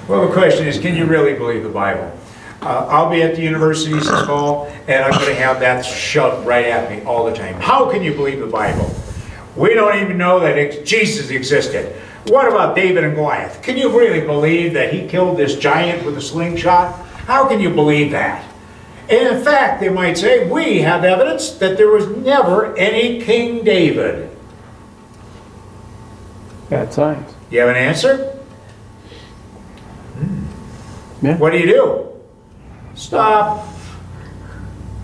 Well, the question is, can you really believe the Bible? I'll be at the universities this fall, and I'm going to have that shoved right at me all the time. How can you believe the Bible? We don't even know that Jesus existed. What about David and Goliath? Can you really believe that he killed this giant with a slingshot? How can you believe that? And in fact, they might say, we have evidence that there was never any King David. Bad science. You have an answer? Yeah. What do? Stop.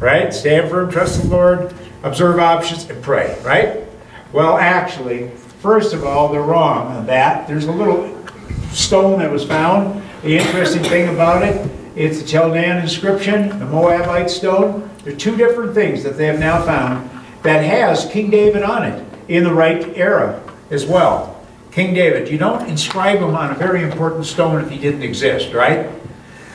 Right? Stand firm, trust the Lord, observe options, and pray. Right? Well, actually, first of all, they're wrong on that. There's a little stone that was found. The interesting thing about it, it's the Chaldean inscription, the Moabite stone. There are two different things that they have now found that has King David on it in the right era as well. King David, you don't inscribe him on a very important stone if he didn't exist, right?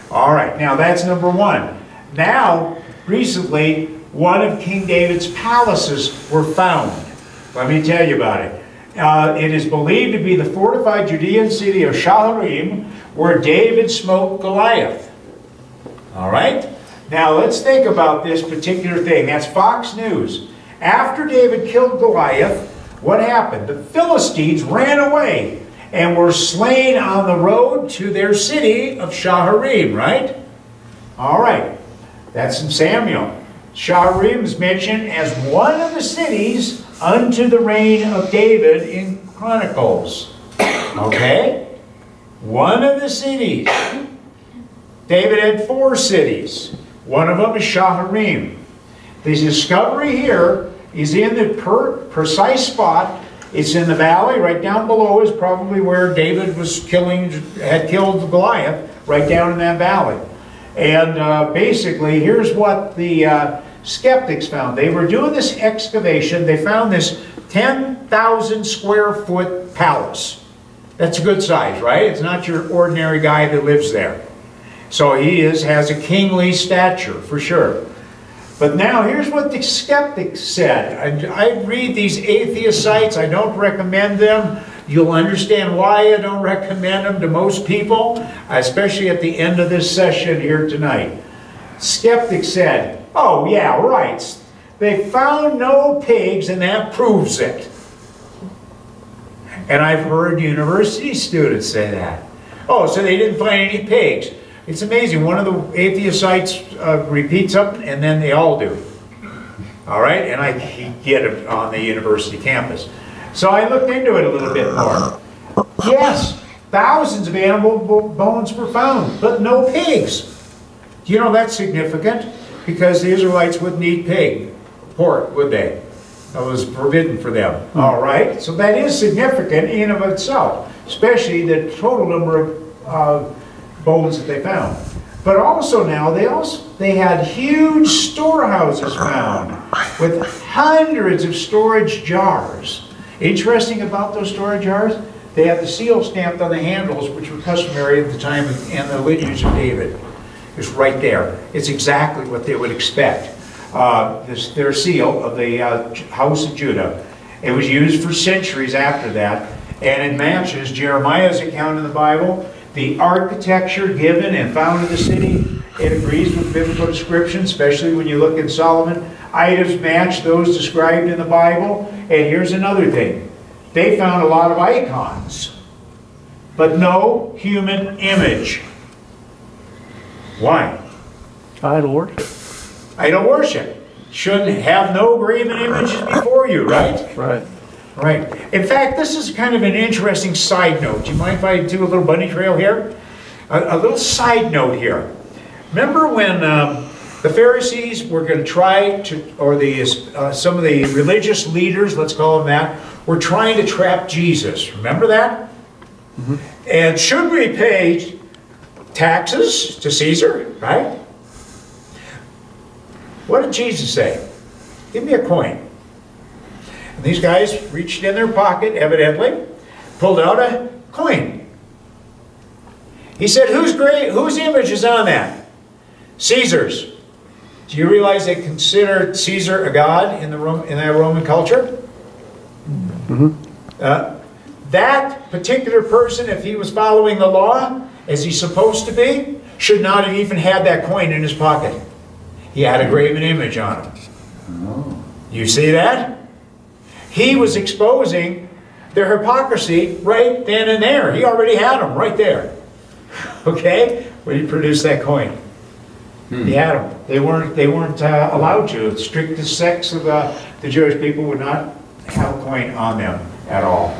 All right, now that's number one. Now, recently, one of King David's palaces were found. Let me tell you about it. It is believed to be the fortified Judean city of Shaharim, where David smote Goliath. All right? Now, let's think about this particular thing. That's Fox News. After David killed Goliath, what happened? The Philistines ran away and were slain on the road to their city of Shaharim, right? All right. That's in Samuel. Shaharim is mentioned as one of the cities unto the reign of David in Chronicles. Okay? One of the cities. David had 4 cities. One of them is Shaharim. The discovery here is in the precise spot. It's in the valley. Right down below is probably where David had killed Goliath, right down in that valley. And basically, here's what the skeptics found. They were doing this excavation. They found this 10,000 square foot palace. That's a good size, right? It's not your ordinary guy that lives there. So he has a kingly stature, for sure. But now, here's what the skeptics said. I read these atheist sites. I don't recommend them. You'll understand why I don't recommend them to most people, especially at the end of this session here tonight. Skeptics said, oh, yeah, right. They found no pigs, and that proves it. And I've heard university students say that. Oh, so they didn't find any pigs. It's amazing. One of the atheist sites repeats something, and then they all do. All right? And I get it on the university campus. So I looked into it a little bit more. Yes, thousands of animal bones were found, but no pigs. Do you know that's significant? Because the Israelites wouldn't eat pork, would they? That was forbidden for them. All right? So that is significant in and of itself, especially the total number of bones that they found. But also now, they had huge storehouses found with hundreds of storage jars. Interesting about those storage jars, they had the seal stamped on the handles, which were customary at the time and the lineage of David. It's right there. It's exactly what they would expect. Their seal of the house of Judah. It was used for centuries after that, and it matches Jeremiah's account in the Bible. The architecture given and found in the city, it agrees with biblical description, especially when you look in Solomon. Items match those described in the Bible. And here's another thing. They found a lot of icons, but no human image. Why? Idol worship. Idol worship. Shouldn't have no graven images before you, right? Right. Right. In fact, this is kind of an interesting side note. Do you mind if I do a little bunny trail here? A little side note here. Remember when the Pharisees were going to try to, or some of the religious leaders, let's call them that, were trying to trap Jesus. Remember that? Mm-hmm. And should we pay taxes to Caesar, right? What did Jesus say? Give me a coin. And these guys reached in their pocket, evidently, pulled out a coin. He said, whose image is on that? Caesar's. Do you realize they considered Caesar a god in that Roman culture? Mm-hmm. that particular person, if he was following the law as he's supposed to be, should not have even had that coin in his pocket. He had a graven image on him. Oh. You see that? He was exposing their hypocrisy right then and there. He already had them right there. Okay? When he produced that coin. He had them. They weren't allowed to. The strictest sects of the Jewish people would not have a coin on them at all.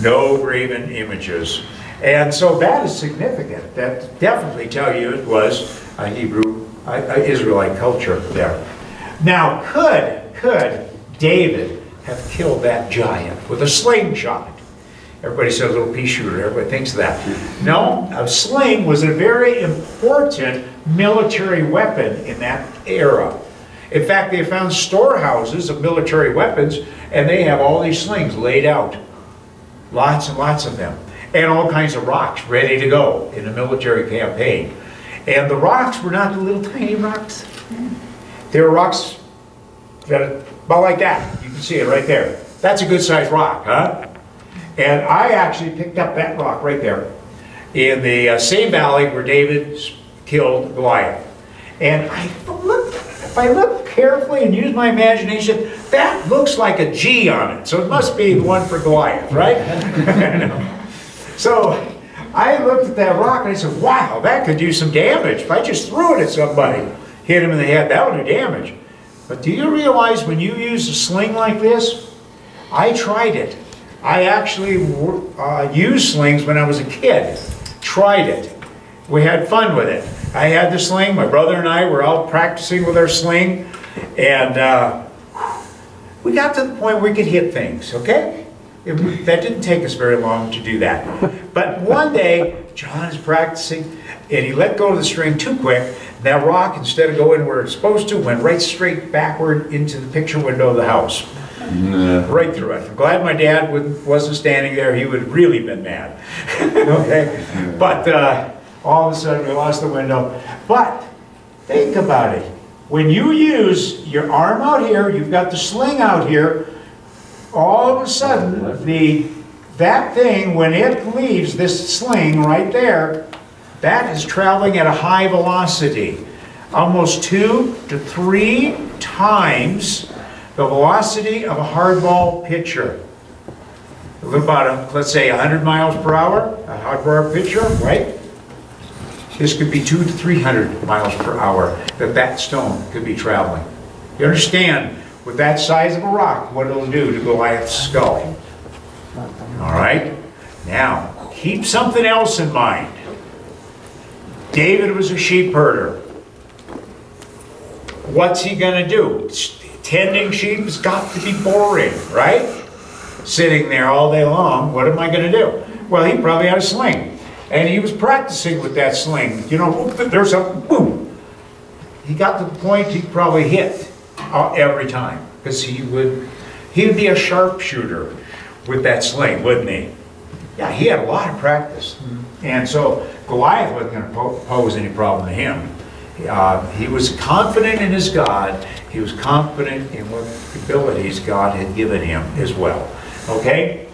No graven images. And so that is significant. That definitely tell you it was a Hebrew, Israelite culture there. Now, could David have killed that giant with a slingshot? Everybody says a little pea shooter. Everybody thinks that. No, a sling was a very important military weapon in that era. In fact, they found storehouses of military weapons, and they have all these slings laid out. Lots and lots of them. And all kinds of rocks ready to go in a military campaign. And the rocks were not the little tiny rocks. They were rocks that are about like that. You can see it right there. That's a good sized rock, huh? And I actually picked up that rock right there in the same valley where David killed Goliath. And if I look carefully and use my imagination, that looks like a G on it. So it must be the one for Goliath, right? So I looked at that rock and I said, wow, that could do some damage. If I just threw it at somebody, hit him in the head, that would do damage. But do you realize when you use a sling like this? I tried it. I actually used slings when I was a kid. Tried it. We had fun with it. I had the sling. My brother and I were out practicing with our sling. And we got to the point where we could hit things, okay? That didn't take us very long to do that. But one day, John is practicing, and he let go of the string too quick. That rock, instead of going where it's supposed to, went right straight backward into the picture window of the house. Right through it. I'm glad my dad wasn't standing there. He would have really been mad. Okay? But all of a sudden we lost the window. But think about it. When you use your arm out here, you've got the sling out here, all of a sudden that thing, when it leaves this sling right there, that is traveling at a high velocity. Almost 2 to 3 times the velocity of a hardball pitcher. About, let's say, 100 miles per hour, a hardball pitcher, right? This could be 200 to 300 miles per hour that stone could be traveling. You understand, with that size of a rock, what it'll do to Goliath's skull. All right? Now, keep something else in mind. David was a sheep herder. What's he going to do? Tending sheep has got to be boring, right? Sitting there all day long, what am I going to do? Well, he probably had a sling. And he was practicing with that sling. You know, there's a boom. He got to the point he probably hit every time. Because he would be a sharpshooter with that sling, wouldn't he? Yeah, he had a lot of practice. And so Goliath wasn't going to pose any problem to him. He was confident in his God. He was confident in what abilities God had given him as well. Okay?